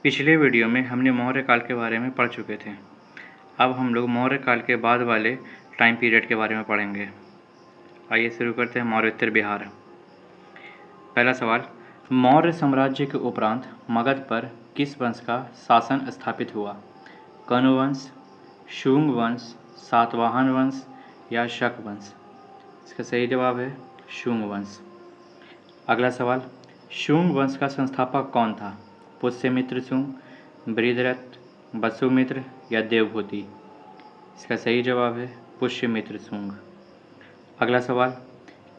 पिछले वीडियो में हमने मौर्य काल के बारे में पढ़ चुके थे। अब हम लोग मौर्य काल के बाद वाले टाइम पीरियड के बारे में पढ़ेंगे। आइए शुरू करते हैं मौर्योत्तर बिहार। पहला सवाल, मौर्य साम्राज्य के उपरांत मगध पर किस वंश का शासन स्थापित हुआ? कनु वंश, शुंग वंश, सातवाहन वंश या शक वंश? इसका सही जवाब है शुंग वंश। अगला सवाल, शुंग वंश का संस्थापक कौन था? पुष्यमित्र शुंग, बृहद्रथ, वसुमित्र या देवभूति? इसका सही जवाब है पुष्यमित्र शुंग। अगला सवाल,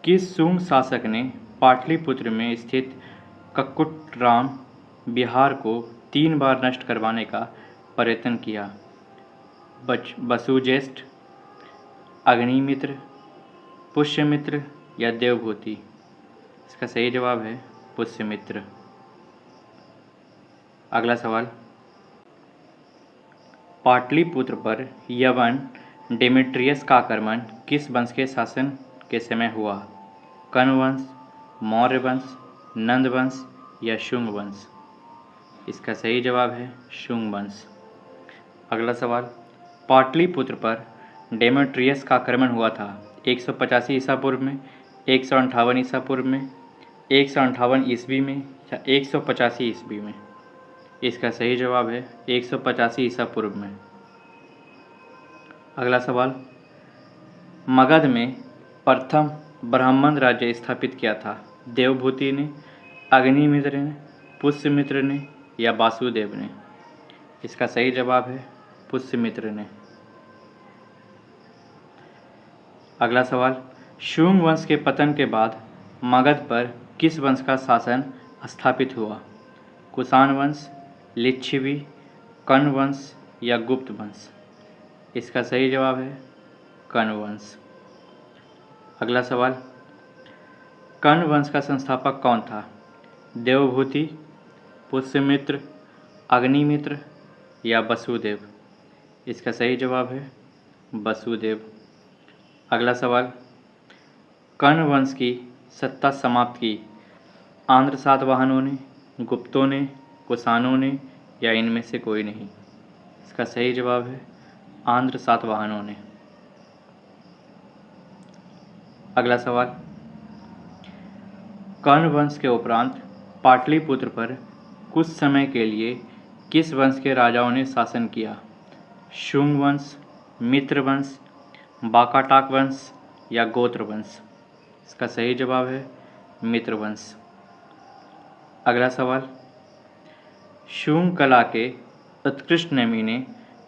किस शुंग शासक ने पाटलिपुत्र में स्थित ककुटराम बिहार को 3 बार नष्ट करवाने का प्रयत्न किया? वसुज्येष्ठ, अग्निमित्र, पुष्यमित्र या देवभूति? इसका सही जवाब है पुष्यमित्र। अगला सवाल, पाटलिपुत्र पर यवन डेमेट्रियस का आक्रमण किस वंश के शासन के समय हुआ? कनु वंश, मौर्य वंश, नंद वंश या शुंग वंश? इसका सही जवाब है शुंग वंश। अगला सवाल, पाटलिपुत्र पर डेमेट्रियस का आक्रमण हुआ था 185 ईसा पूर्व में, 158 ईसा पूर्व में, 158 ईस्वी में या 185 ईस्वी में? इसका सही जवाब है 185 ईसा पूर्व में। अगला सवाल, मगध में प्रथम ब्राह्मण राज्य स्थापित किया था? देवभूति ने, अग्निमित्र ने, पुष्यमित्र ने या वासुदेव ने? इसका सही जवाब है पुष्यमित्र ने। अगला सवाल, शुंग वंश के पतन के बाद मगध पर किस वंश का शासन स्थापित हुआ? कुषाण वंश, लिच्छवी, कण्व वंश या गुप्त वंश? इसका सही जवाब है कण्व वंश। अगला सवाल, कण्व वंश का संस्थापक कौन था? देवभूति, पुष्यमित्र, अग्निमित्र या वसुदेव? इसका सही जवाब है वसुदेव। अगला सवाल, कण्व वंश की सत्ता समाप्त की आंध्र सातवाहनों ने, गुप्तों ने, कुषाणों ने या इनमें से कोई नहीं? इसका सही जवाब है आंध्र सातवाहनों ने। अगला सवाल, कण्व वंश के उपरांत पाटलिपुत्र पर कुछ समय के लिए किस वंश के राजाओं ने शासन किया? शुंग वंश, मित्र वंश, वाकाटाक वंश या गोत्र वंश? इसका सही जवाब है मित्र वंश। अगला सवाल, शुंग कला के उत्कृष्ट नमूने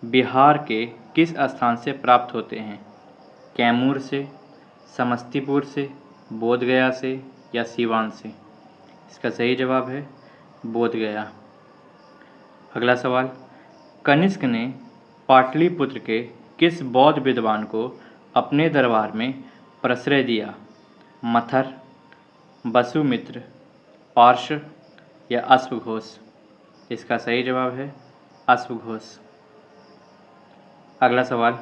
बिहार के किस स्थान से प्राप्त होते हैं? कैमूर से, समस्तीपुर से, बोधगया से या सिवान से? इसका सही जवाब है बोधगया। अगला सवाल, कनिष्क ने पाटलिपुत्र के किस बौद्ध विद्वान को अपने दरबार में प्रश्रय दिया? मथर, वसुमित्र, पार्श या अश्वघोष? इसका सही जवाब है अश्वघोष। अगला सवाल,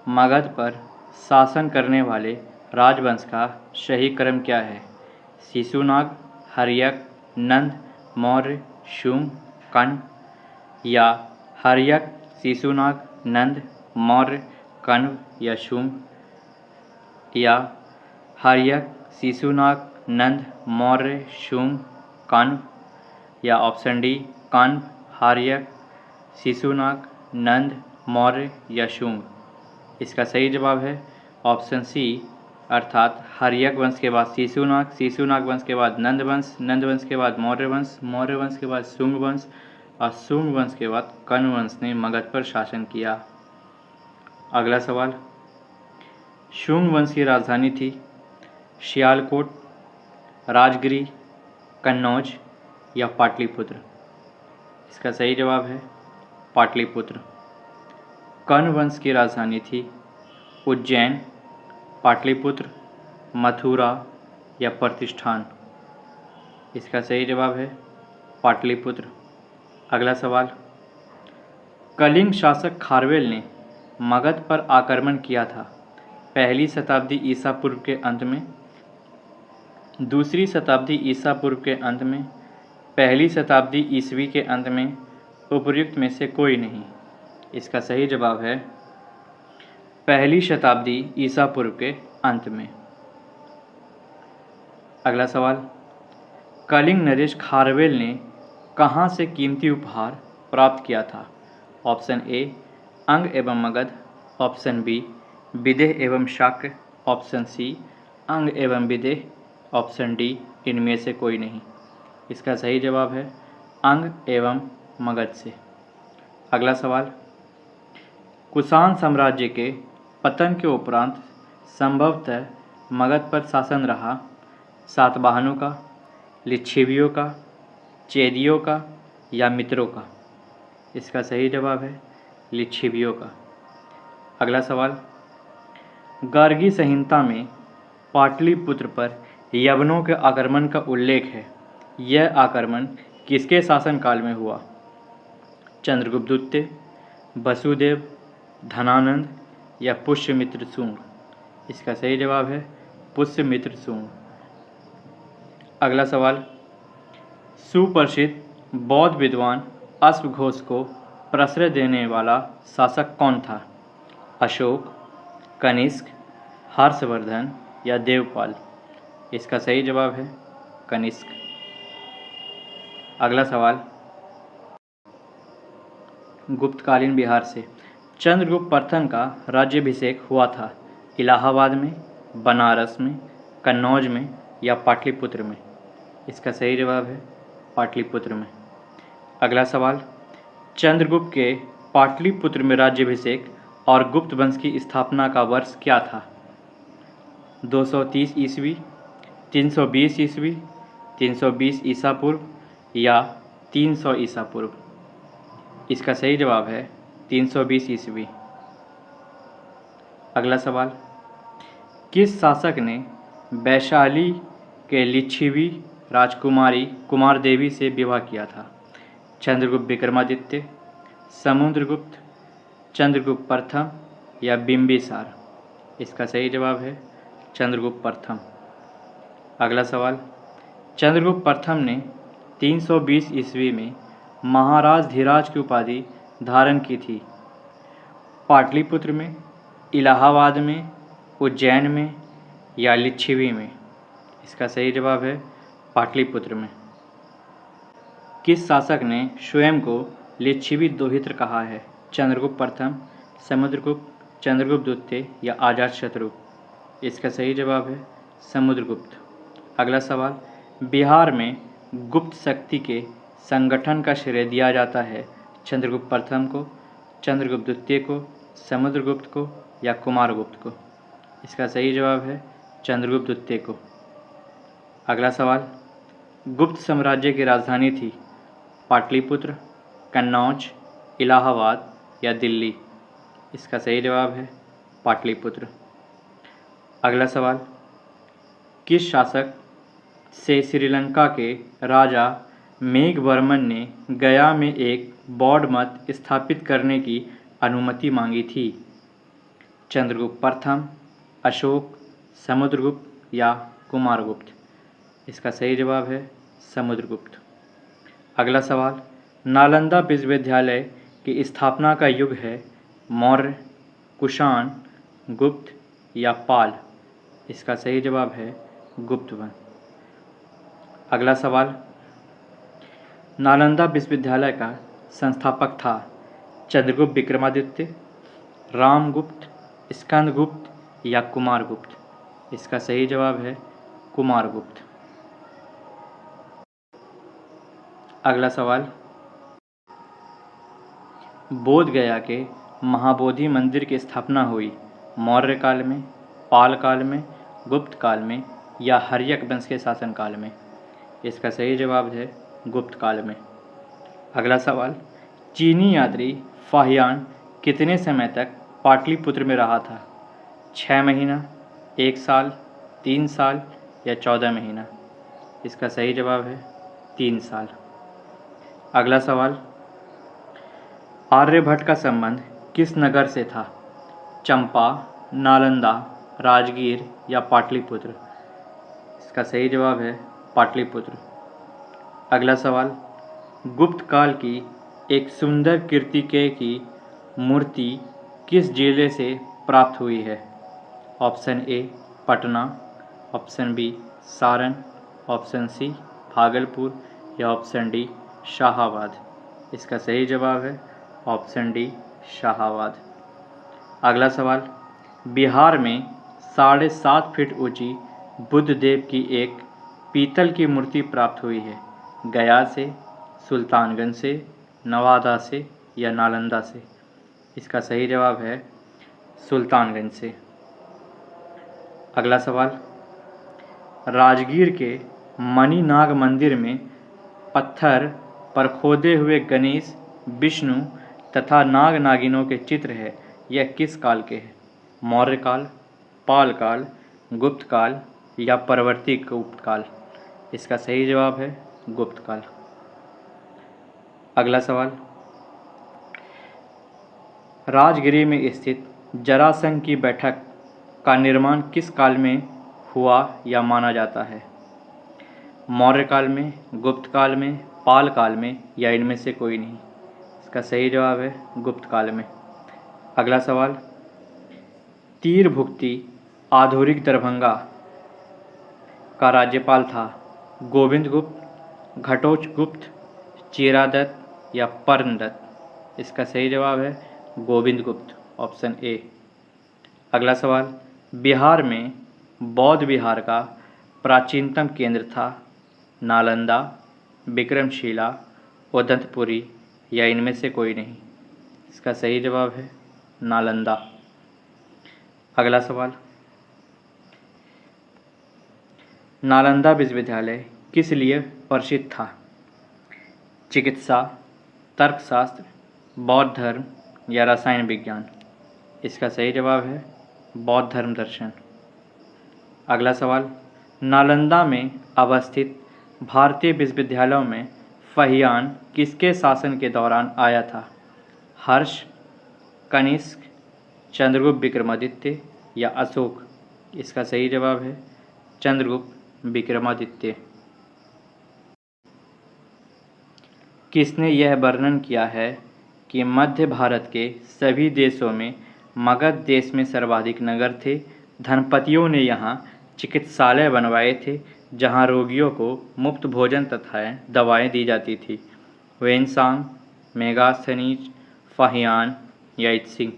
मगध पर शासन करने वाले राजवंश का सही क्रम क्या है? शिशुनाग, हर्यक, नंद, मौर्य, शुंग, कण्व या हर्यक, शिशुनाग, नंद, मौर्य, कण्व या शुंग या हर्यक, शिशुनाग, नंद, मौर्य, शुंग, कण्व या ऑप्शन डी कण्व, हर्यक, शिशुनाग, नंद, मौर्य या शुंग? इसका सही जवाब है ऑप्शन सी अर्थात हर्यक वंश के बाद शिशुनाग, शिशुनाग वंश के बाद नंद वंश, नंद वंश के बाद मौर्य वंश, मौर्य वंश के बाद शुंग वंश और शुंग वंश के बाद कण्व वंश ने मगध पर शासन किया। अगला सवाल, शुंग वंश की राजधानी थी सियालकोट, राजगिरी, कन्नौज या पाटलिपुत्र? इसका सही जवाब है पाटलिपुत्र। कण्व वंश की राजधानी थी उज्जैन, पाटलिपुत्र, मथुरा या प्रतिष्ठान? इसका सही जवाब है पाटलिपुत्र। अगला सवाल, कलिंग शासक खारवेल ने मगध पर आक्रमण किया था पहली शताब्दी ईसा पूर्व के अंत में, दूसरी शताब्दी ईसा पूर्व के अंत में पहली शताब्दी ईस्वी के अंत में उपर्युक्त में से कोई नहीं। इसका सही जवाब है पहली शताब्दी ईसा पूर्व के अंत में। अगला सवाल, कलिंग नरेश खारवेल ने कहाँ से कीमती उपहार प्राप्त किया था? ऑप्शन ए अंग एवं मगध, ऑप्शन बी विदेह एवं शाक्य, ऑप्शन सी अंग एवं विदेह, ऑप्शन डी इनमें से कोई नहीं। इसका सही जवाब है अंग एवं मगध से। अगला सवाल, कुषाण साम्राज्य के पतन के उपरांत संभवतः मगध पर शासन रहा सातवाहनों का, लिच्छवियों का, चेदियों का या मित्रों का? इसका सही जवाब है लिच्छवियों का। अगला सवाल, गार्गी संहिता में पाटलिपुत्र पर यवनों के आक्रमण का उल्लेख है। यह आक्रमण किसके शासनकाल में हुआ? चंद्रगुप्त द्वितीय, वसुदेव, धनानंद या पुष्यमित्र शुंग? इसका सही जवाब है पुष्यमित्र शुंग। अगला सवाल, सुप्रसिद्ध बौद्ध विद्वान अश्वघोष को प्रश्रय देने वाला शासक कौन था? अशोक, कनिष्क, हर्षवर्धन या देवपाल? इसका सही जवाब है कनिष्क। अगला सवाल, गुप्तकालीन बिहार से चंद्रगुप्त प्रथम का राज्याभिषेक हुआ था इलाहाबाद में, बनारस में, कन्नौज में या पाटलिपुत्र में? इसका सही जवाब है पाटलिपुत्र में। अगला सवाल, चंद्रगुप्त के पाटलिपुत्र में राज्याभिषेक और गुप्त वंश की स्थापना का वर्ष क्या था? 230 ईस्वी, 320 ईस्वी, 320 ईसा पूर्व या 300 ईसा पूर्व? इसका सही जवाब है 320 ईस्वी। अगला सवाल, किस शासक ने वैशाली के लिच्छवी राजकुमारी कुमार देवी से विवाह किया था? चंद्रगुप्त विक्रमादित्य, समुद्रगुप्त, चंद्रगुप्त प्रथम या बिंबिसार? इसका सही जवाब है चंद्रगुप्त प्रथम। अगला सवाल, चंद्रगुप्त प्रथम ने 320 ईस्वी में महाराज धीराज की उपाधि धारण की थी। पाटलिपुत्र में, इलाहाबाद में, उज्जैन में या लिच्छवी में? इसका सही जवाब है पाटलिपुत्र में। किस शासक ने स्वयं को लिच्छवी दोहित्र कहा है? चंद्रगुप्त प्रथम, समुद्रगुप्त, चंद्रगुप्त द्वितीय या अजातशत्रु? इसका सही जवाब है समुद्रगुप्त। अगला सवाल, बिहार में गुप्त शक्ति के संगठन का श्रेय दिया जाता है चंद्रगुप्त प्रथम को, चंद्रगुप्त द्वितीय को, समुद्रगुप्त को या कुमारगुप्त को? इसका सही जवाब है चंद्रगुप्त द्वितीय को। अगला सवाल, गुप्त साम्राज्य की राजधानी थी पाटलिपुत्र, कन्नौज, इलाहाबाद या दिल्ली? इसका सही जवाब है पाटलिपुत्र। अगला सवाल, किस शासक से श्रीलंका के राजा मेघवर्मन ने गया में एक बौद्ध मठ स्थापित करने की अनुमति मांगी थी? चंद्रगुप्त प्रथम, अशोक, समुद्रगुप्त या कुमारगुप्त? इसका सही जवाब है समुद्रगुप्त। अगला सवाल, नालंदा विश्वविद्यालय की स्थापना का युग है मौर्य, कुषाण, गुप्त या पाल? इसका सही जवाब है गुप्त वंश। अगला सवाल, नालंदा विश्वविद्यालय का संस्थापक था चंद्रगुप्त विक्रमादित्य, रामगुप्त, स्कंदगुप्त या कुमारगुप्त? इसका सही जवाब है कुमारगुप्त। अगला सवाल, बोध गया के महाबोधि मंदिर की स्थापना हुई मौर्य काल में, पाल काल में, गुप्त काल में या हर्यक वंश के शासनकाल में? इसका सही जवाब है गुप्त काल में। अगला सवाल, चीनी यात्री फाहियान कितने समय तक पाटलिपुत्र में रहा था? 6 महीना, 1 साल, 3 साल या 14 महीना? इसका सही जवाब है 3 साल। अगला सवाल, आर्यभट्ट का संबंध किस नगर से था? चंपा, नालंदा, राजगीर या पाटलिपुत्र? इसका सही जवाब है पाटलिपुत्र। अगला सवाल, गुप्त काल की एक सुंदर कीर्तिकेय की मूर्ति किस जिले से प्राप्त हुई है? Option A Patna, option B Saran, option C Bhagalpur या ऑप्शन डी शाहाबाद। इसका सही जवाब है ऑप्शन डी शाहाबाद। अगला सवाल, बिहार में 7.5 फीट ऊंची बुद्ध देव की एक पीतल की मूर्ति प्राप्त हुई है। गया से, सुल्तानगंज से, नवादा से या नालंदा से? इसका सही जवाब है सुल्तानगंज से। अगला सवाल, राजगीर के मणिनाग मंदिर में पत्थर पर खोदे हुए गणेश, विष्णु तथा नाग नागिनों के चित्र है, यह किस काल के हैं? मौर्य काल, पाल काल, गुप्त काल या परवर्ती गुप्त काल? इसका सही जवाब है गुप्त काल। अगला सवाल, राजगिरी में स्थित जरासंध की बैठक का निर्माण किस काल में हुआ या माना जाता है? मौर्य काल में, गुप्त काल में, पाल काल में या इनमें से कोई नहीं? इसका सही जवाब है गुप्त काल में। अगला सवाल, तीरभुक्ति आधुनिक दरभंगा का राज्यपाल था गोविंद गुप्त, घटोत्कच, चेरादत्त या पर्णदत्त? इसका सही जवाब है गोविंद गुप्त, ऑप्शन ए। अगला सवाल, बिहार में बौद्ध विहार का प्राचीनतम केंद्र था नालंदा, विक्रमशिला, उदंतपुरी या इनमें से कोई नहीं? इसका सही जवाब है नालंदा। अगला सवाल, नालंदा विश्वविद्यालय किस लिए प्रसिद्ध था? चिकित्सा, तर्कशास्त्र, बौद्ध धर्म या रसायन विज्ञान? इसका सही जवाब है बौद्ध धर्म दर्शन। अगला सवाल, नालंदा में अवस्थित भारतीय विश्वविद्यालयों में फहियान किसके शासन के दौरान आया था? हर्ष, कनिष्क, चंद्रगुप्त विक्रमादित्य या अशोक? इसका सही जवाब है चंद्रगुप्त विक्रमादित्य। किसने यह वर्णन किया है कि मध्य भारत के सभी देशों में मगध देश में सर्वाधिक नगर थे? धनपतियों ने यहाँ चिकित्सालय बनवाए थे जहाँ रोगियों को मुफ्त भोजन तथा दवाएं दी जाती थी। वेनसांग, मेगास्थनीज, फहियान या इत्सिंग?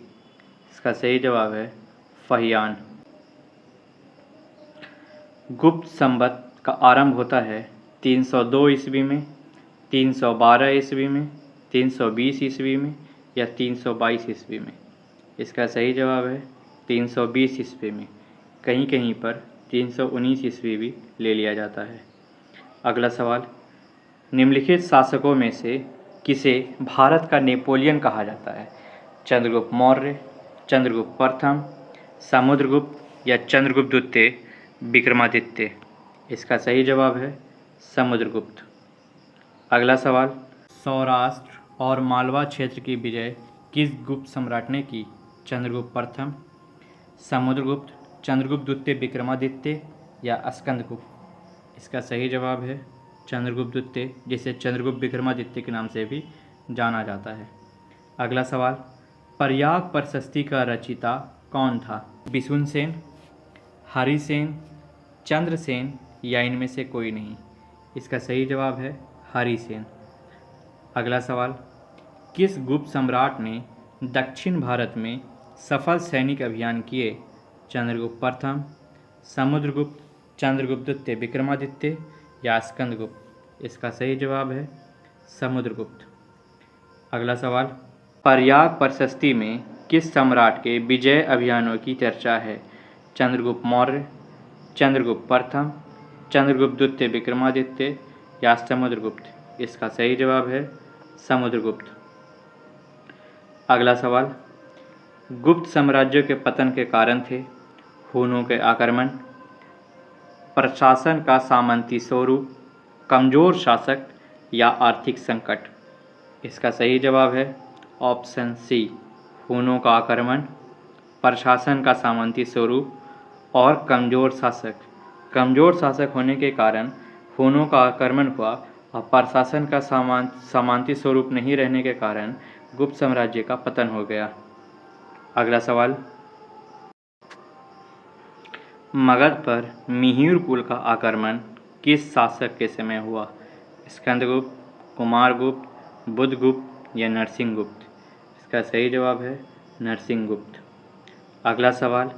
इसका सही जवाब है फहियान। गुप्त संवत का आरंभ होता है 302 ईस्वी में, 312 ईस्वी में, 320 ईस्वी में या 322 ईस्वी में? इसका सही जवाब है 320 ईस्वी में। कहीं कहीं पर 319 ईस्वी भी ले लिया जाता है। अगला सवाल, निम्नलिखित शासकों में से किसे भारत का नेपोलियन कहा जाता है? चंद्रगुप्त मौर्य, चंद्रगुप्त प्रथम, समुद्रगुप्त या चंद्रगुप्त द्वितीय विक्रमादित्य? इसका सही जवाब है समुद्रगुप्त। अगला सवाल, सौराष्ट्र और मालवा क्षेत्र की विजय किस गुप्त सम्राट ने की? चंद्रगुप्त प्रथम, समुद्रगुप्त, चंद्रगुप्त द्वितीय विक्रमादित्य या स्कंदगुप्त? इसका सही जवाब है चंद्रगुप्त द्वितीय, जिसे चंद्रगुप्त विक्रमादित्य के नाम से भी जाना जाता है। अगला सवाल, प्रयाग प्रशस्ति का रचयिता कौन था? बिशुनसेन, हरिसेन, चंद्रसेन या इनमें से कोई नहीं? इसका सही जवाब है हरिसेन। अगला सवाल, किस गुप्त सम्राट ने दक्षिण भारत में सफल सैनिक अभियान किए? चंद्रगुप्त प्रथम, समुद्रगुप्त, चंद्रगुप्त द्वितीय विक्रमादित्य या स्कंदगुप्त? इसका सही जवाब है समुद्रगुप्त। अगला सवाल, प्रयाग प्रशस्ति में किस सम्राट के विजय अभियानों की चर्चा है? चंद्रगुप्त मौर्य, चंद्रगुप्त प्रथम, चंद्रगुप्त द्वितीय विक्रमादित्य या समुद्रगुप्त? इसका सही जवाब है समुद्रगुप्त। अगला सवाल, गुप्त साम्राज्य के पतन के कारण थे हुनों के आक्रमण, प्रशासन का सामंती स्वरूप, कमजोर शासक या आर्थिक संकट? इसका सही जवाब है ऑप्शन सी, हुनों का आक्रमण, प्रशासन का सामंती स्वरूप और कमजोर शासक। कमजोर शासक होने के कारण हुनों का आक्रमण हुआ और प्रशासन का सामंती स्वरूप नहीं रहने के कारण गुप्त साम्राज्य का पतन हो गया। अगला सवाल, मगध पर मिहिर कुल का आक्रमण किस शासक के समय हुआ? स्कंदगुप्त, कुमारगुप्त, बुधगुप्त या नरसिंहगुप्त? इसका सही जवाब है नरसिंहगुप्त। अगला सवाल,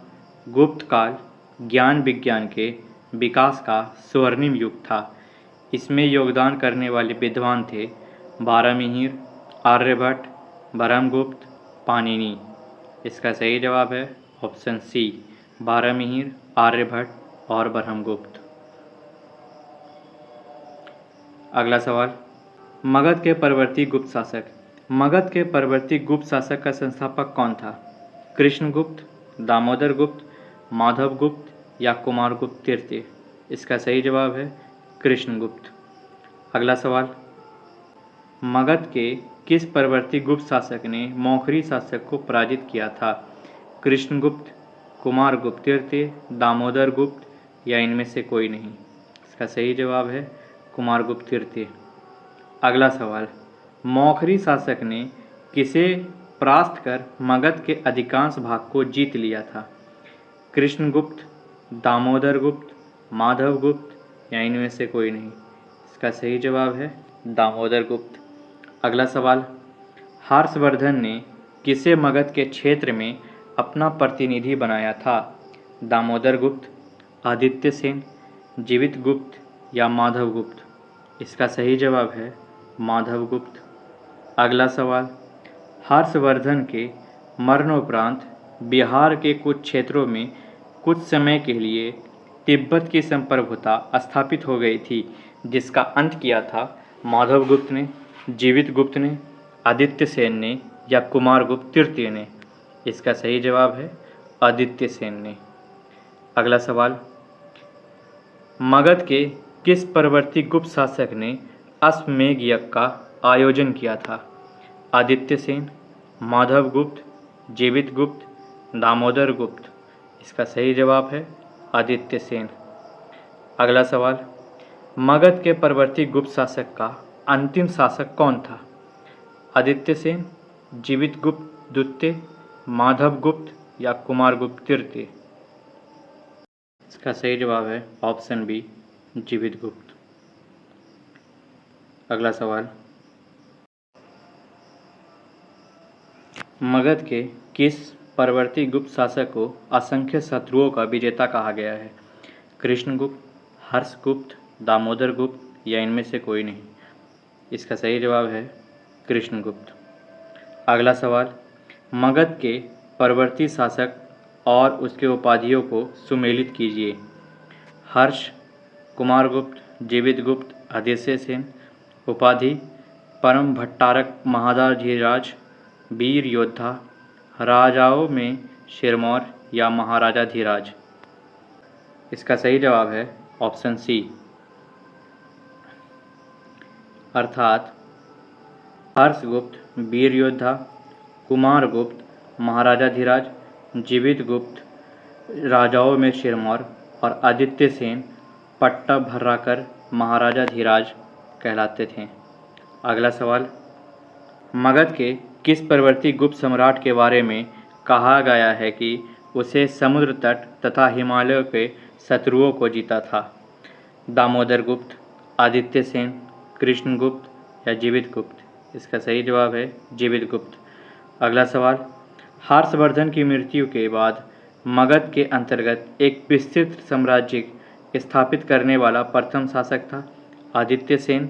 गुप्त काल ज्ञान विज्ञान के विकास का स्वर्णिम युग था। इसमें योगदान करने वाले विद्वान थे बारहमिहिर, आर्यभट्ट, ब्रह्मगुप्त, पाणिनि। इसका सही जवाब है ऑप्शन सी, बारहमिहिर, आर्यभट्ट और ब्रह्मगुप्त। अगला सवाल, मगध के परवर्ती गुप्त शासक। मगध के परवर्ती गुप्त शासक का संस्थापक कौन था? कृष्णगुप्त, दामोदर गुप्त, माधवगुप्त या कुमारगुप्त तृतीय? इसका सही जवाब है कृष्णगुप्त। अगला सवाल, मगध के किस परवर्ती गुप्त शासक ने मौखरी शासक को पराजित किया था? कृष्णगुप्त, कुमारगुप्त तृतीय, दामोदर गुप्त या इनमें से कोई नहीं? इसका सही जवाब है कुमारगुप्त तृतीय। अगला सवाल, मौखरी शासक ने किसे परास्त कर मगध के अधिकांश भाग को जीत लिया था? कृष्णगुप्त, दामोदर गुप्त, माधवगुप्त या इनमें से कोई नहीं? इसका सही जवाब है दामोदर गुप्त। अगला सवाल, हर्षवर्धन ने किसे मगध के क्षेत्र में अपना प्रतिनिधि बनाया था? दामोदर गुप्त, आदित्य सेन, जीवित गुप्त या माधवगुप्त? इसका सही जवाब है माधवगुप्त। अगला सवाल, हर्षवर्धन के मरणोपरांत बिहार के कुछ क्षेत्रों में कुछ समय के लिए तिब्बत की संप्रभुता स्थापित हो गई थी, जिसका अंत किया था माधवगुप्त ने, जीवित गुप्त ने, आदित्य सेन ने या कुमारगुप्त तृतीय ने? इसका सही जवाब है आदित्य सेन ने। अगला सवाल, मगध के किस परवर्ती गुप्त शासक ने अश्वमेध यज्ञ का आयोजन किया था? आदित्य सेन, माधवगुप्त, जीवित गुप्त, दामोदर गुप्त? इसका सही जवाब है आदित्य सेन। अगला सवाल, मगध के परवर्ती गुप्त शासक का अंतिम शासक कौन था? आदित्य सेन, जीवित गुप्त द्वितीय, माधवगुप्त या कुमारगुप्त तृतीय? इसका सही जवाब है ऑप्शन बी, जीवित गुप्त। अगला सवाल, मगध के किस परवर्ती गुप्त शासक को असंख्य शत्रुओं का विजेता कहा गया है? कृष्णगुप्त, हर्षगुप्त, दामोदर गुप्त या इनमें से कोई नहीं? इसका सही जवाब है कृष्णगुप्त। अगला सवाल, मगध के परवर्ती शासक और उसके उपाधियों को सुमेलित कीजिए। हर्ष, कुमारगुप्त, जीवित गुप्त, आदित्य सेन। उपाधि, परम भट्टारक महाराजाधिराज, वीर योद्धा, राजाओं में सिरमौर या महाराजा धीराज? इसका सही जवाब है ऑप्शन सी, अर्थात हर्षगुप्त वीर योद्धा, कुमारगुप्त महाराजा धीराज, जीवित गुप्त राजाओं में सिरमौर और आदित्य सेन पट्टा भर्राकर महाराजा धीराज कहलाते थे। अगला सवाल, मगध के किस परवर्ती गुप्त सम्राट के बारे में कहा गया है कि उसे समुद्र तट तथा हिमालयों के शत्रुओं को जीता था? दामोदर गुप्त, आदित्य सेन, कृष्णगुप्त या जीवित गुप्त? इसका सही जवाब है जीवित गुप्त। अगला सवाल, हर्षवर्धन की मृत्यु के बाद मगध के अंतर्गत एक विस्तृत साम्राज्य स्थापित करने वाला प्रथम शासक था? आदित्य सेन,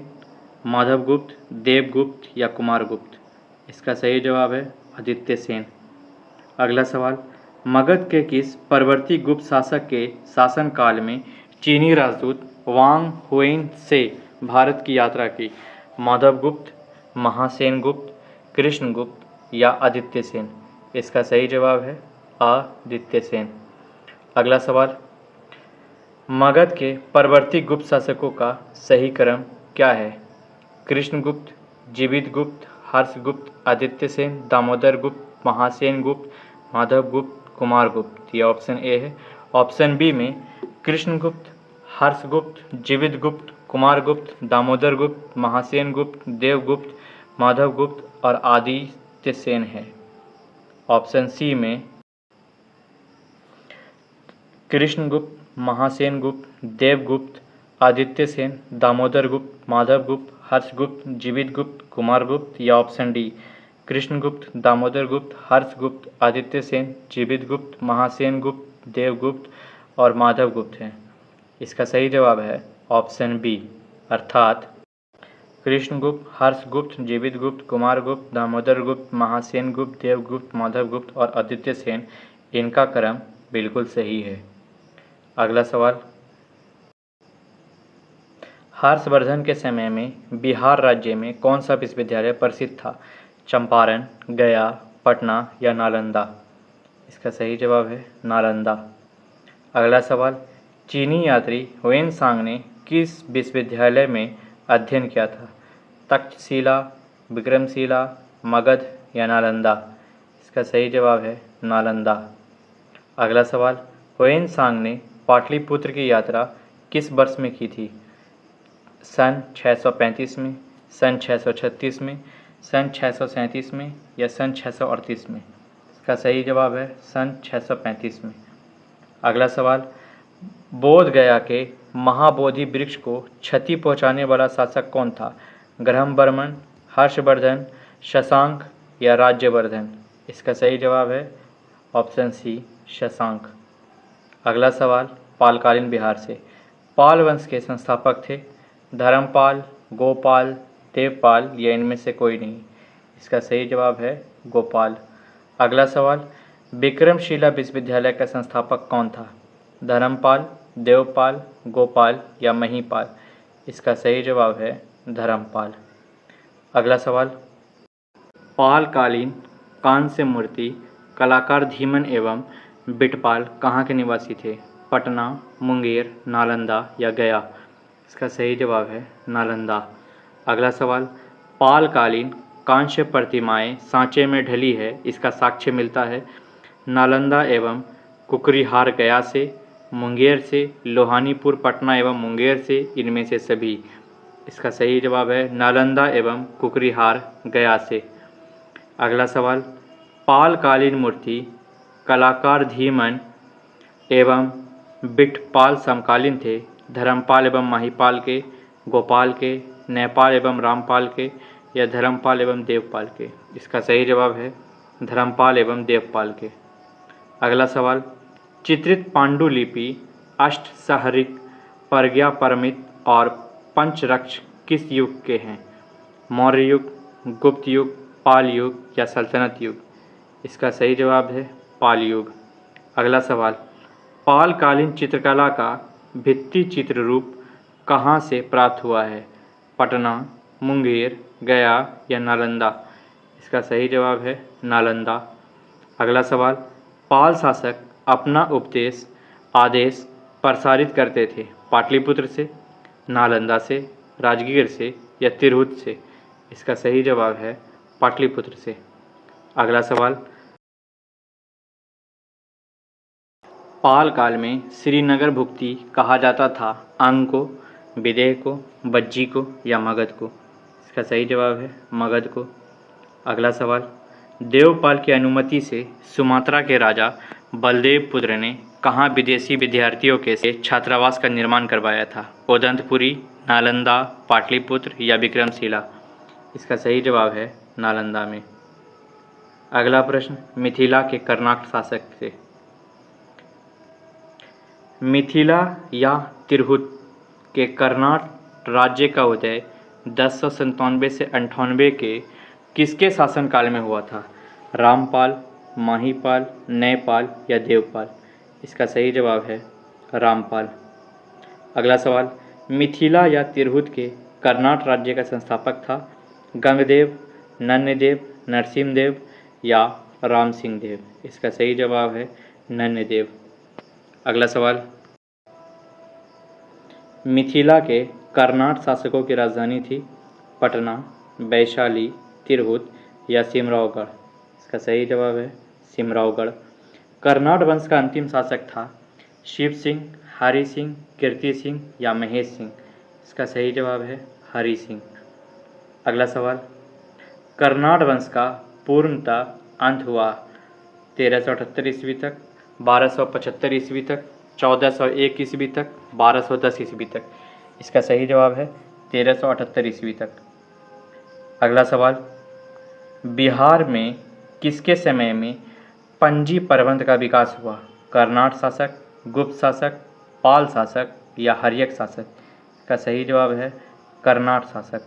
माधवगुप्त, देवगुप्त या कुमारगुप्त? इसका सही जवाब है आदित्य सेन। अगला सवाल, मगध के किस परवर्ती गुप्त शासक के शासनकाल में चीनी राजदूत वांग हुएन से भारत की यात्रा की? माधवगुप्त, महासेनगुप्त, कृष्णगुप्त या आदित्य सेन? इसका सही जवाब है आदित्य सेन। अगला सवाल, मगध के परवर्ती गुप्त शासकों का सही क्रम क्या है? कृष्णगुप्त, जीवित गुप्त, हर्षगुप्त, आदित्य सेन, दामोदर गुप्त, महासेन गुप्त, माधवगुप्त, कुमारगुप्त? ये ऑप्शन ए है। ऑप्शन बी में कृष्णगुप्त, हर्षगुप्त, जीवित गुप्त, कुमारगुप्त, दामोदरगुप्त, महासेनगुप्त, देवगुप्त, माधवगुप्त और आदित्य सेन है। ऑप्शन सी में कृष्णगुप्त, महासेनगुप्त, देवगुप्त, आदित्य सेन, दामोदरगुप्त, माधवगुप्त, हर्षगुप्त, जीवितगुप्त, कुमारगुप्त या ऑप्शन डी कृष्णगुप्त, दामोदरगुप्त, हर्षगुप्त, आदित्य सेन, जीवितगुप्त, महासेनगुप्त, देवगुप्त और माधवगुप्त हैं। इसका सही जवाब है ऑप्शन बी अर्थात कृष्णगुप्त, हर्षगुप्त, जीवितगुप्त, कुमारगुप्त, दामोदरगुप्त, महासेनगुप्त, देवगुप्त, माधवगुप्त और आदित्य सेन, इनका क्रम बिल्कुल सही है। अगला सवाल, हर्षवर्धन के समय में बिहार राज्य में कौन सा विश्वविद्यालय प्रसिद्ध था? चंपारण, गया, पटना या नालंदा? इसका सही जवाब है नालंदा। अगला सवाल, चीनी यात्री हुएनसांग ने किस विश्वविद्यालय में अध्ययन किया था? तक्षशिला, विक्रमशिला, मगध या नालंदा? इसका सही जवाब है नालंदा। अगला सवाल, हुएनसांग ने पाटलिपुत्र की यात्रा किस वर्ष में की थी? सन 635 में, सन 636 में, सन 637 में या सन 638 में? इसका सही जवाब है सन 635 में। अगला सवाल, बोध गया के महाबोधि वृक्ष को क्षति पहुंचाने वाला शासक कौन था? ग्रहमवर्मन, हर्षवर्धन, शशांक या राज्यवर्धन? इसका सही जवाब है ऑप्शन सी शशांक। अगला सवाल, पालकालीन बिहार से, पाल वंश के संस्थापक थे धर्मपाल, गोपाल, देवपाल या इनमें से कोई नहीं? इसका सही जवाब है गोपाल। अगला सवाल, विक्रमशिला विश्वविद्यालय का संस्थापक कौन था? धर्मपाल, देवपाल, गोपाल या महीपाल? इसका सही जवाब है धर्मपाल। अगला सवाल, पालकालीन कांस्य मूर्ति कलाकार धीमन एवं बिटपाल कहाँ के निवासी थे? पटना, मुंगेर, नालंदा या गया? इसका सही जवाब है नालंदा। अगला सवाल, पालकालीन कांस्य प्रतिमाएं सांचे में ढली है, इसका साक्ष्य मिलता है नालंदा एवं कुकरीहार गया से, मुंगेर से, लोहानीपुर पटना एवं मुंगेर से, इनमें से सभी? इसका सही जवाब है नालंदा एवं कुकरीहार गया से। अगला सवाल, पालकालीन मूर्ति कलाकार धीमन एवं बिटपाल समकालीन थे धर्मपाल एवं महिपाल के, गोपाल के, नेपाल एवं रामपाल के या धर्मपाल एवं देवपाल के? इसका सही जवाब है धर्मपाल एवं देवपाल के। अगला सवाल, चित्रित पांडुलिपि अष्टसहस्रिक, प्रज्ञा परमित और पंचरक्ष किस युग के हैं? मौर्य युग, गुप्त युग, पाल युग या सल्तनत युग? इसका सही जवाब है पाल युग। अगला सवाल, पालकालीन चित्रकला का भित्ति चित्र रूप कहाँ से प्राप्त हुआ है? पटना, मुंगेर, गया या नालंदा? इसका सही जवाब है नालंदा। अगला सवाल, पाल शासक अपना उपदेश आदेश प्रसारित करते थे पाटलिपुत्र से, नालंदा से, राजगीर से या तिरहुत से? इसका सही जवाब है पाटलिपुत्र से। अगला सवाल, पाल काल में श्रीनगर भुक्ति कहा जाता था अंग को, विदेह को, बज्जी को या मगध को? इसका सही जवाब है मगध को। अगला सवाल, देवपाल की अनुमति से सुमात्रा के राजा बलदेव पुत्र ने कहाँ विदेशी विद्यार्थियों के से छात्रावास का निर्माण करवाया था? उदंतपुरी, नालंदा, पाटलिपुत्र या विक्रमशिला? इसका सही जवाब है नालंदा में। अगला प्रश्न, मिथिला के कर्नाटक शासक थे। मिथिला या तिरहुत के कर्नाटक राज्य का उदय 1097 से 98 के किसके शासनकाल में हुआ था? रामपाल, माहीपाल, नैपाल या देवपाल? इसका सही जवाब है रामपाल। अगला सवाल, मिथिला या तिरहुत के कर्नाटक राज्य का संस्थापक था गंगदेव, नन्यदेव, नरसिम्हदेव या राम सिंह देव? इसका सही जवाब है नन्यदेव। अगला सवाल, मिथिला के कर्नाटक शासकों की राजधानी थी पटना, वैशाली, तिरहुत या सिमरावगढ़? इसका सही जवाब है सिमरावगढ़। कर्नाटक वंश का अंतिम शासक था शिव सिंह, हरि सिंह, कीर्ति सिंह या महेश सिंह? इसका सही जवाब है हरि सिंह। अगला सवाल, कर्नाट वंश का पूर्णतः अंत हुआ 1378 ईस्वी तक, 1275 ईस्वी तक, 1401 ईस्वी तक, 1210 ईस्वी तक। इसका सही जवाब है 1378 ईस्वी तक। अगला सवाल, बिहार में किसके समय में पंजी प्रबंध का विकास हुआ? कर्नाट शासक, गुप्त शासक, पाल शासक या हर्यक शासक? इसका सही जवाब है कर्नाट शासक।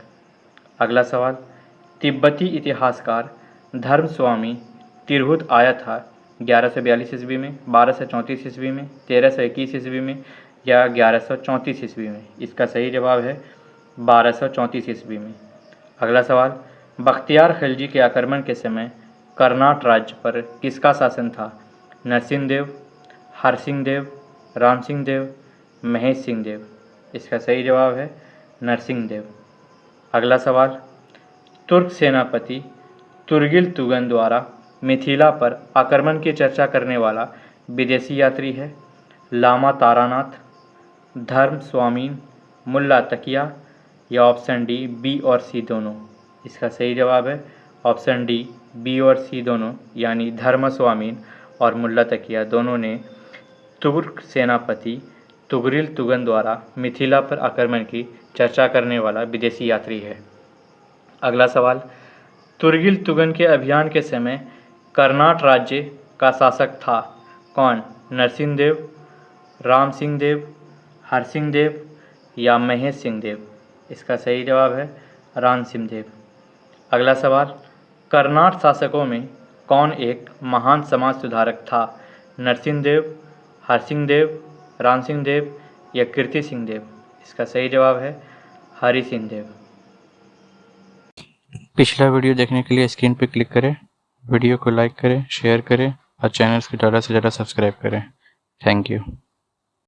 अगला सवाल, तिब्बती इतिहासकार धर्मस्वामी तिरहुत आया था 1142 ईस्वी में, 1234 ईस्वी में, 1321 ईस्वी में या 1134 ईस्वी में? इसका सही जवाब है 1234 ईस्वी में। अगला सवाल, बख्तियार खिलजी के आक्रमण के समय कर्नाट राज्य पर किसका शासन था? नरसिंह देव, हरसिंह देव, राम सिंह देव, महेश सिंह देव? इसका सही जवाब है नरसिंह देव। अगला सवाल, तुर्क सेनापति तुर्गिल तुगन द्वारा मिथिला पर आक्रमण की चर्चा करने वाला विदेशी यात्री है? लामा तारानाथ, धर्म स्वामीन, मुल्ला तकिया या ऑप्शन डी बी और सी दोनों? इसका सही जवाब है ऑप्शन डी बी और सी दोनों, यानी धर्म स्वामीन और मुल्ला तकिया दोनों ने तुर्क सेनापति तुगरिल तुगन द्वारा मिथिला पर आक्रमण की चर्चा करने वाला विदेशी यात्री है। अगला सवाल, तुर्गिल तुगन के अभियान के समय कर्नाट राज्य का शासक था कौन? नरसिंह देव, राम सिंह देव, हरसिंह देव या महेश सिंह देव? इसका सही जवाब है राम सिंह देव। अगला सवाल, कर्नाट शासकों में कौन एक महान समाज सुधारक था? नरसिंह देव, हरसिंह देव, राम सिंह देव या कीर्ति सिंह देव? इसका सही जवाब है हरि सिंह देव। पिछला वीडियो देखने के लिए स्क्रीन पर क्लिक करें, वीडियो को लाइक करें, शेयर करें और चैनल को ज़्यादा से ज़्यादा सब्सक्राइब करें। Thank you.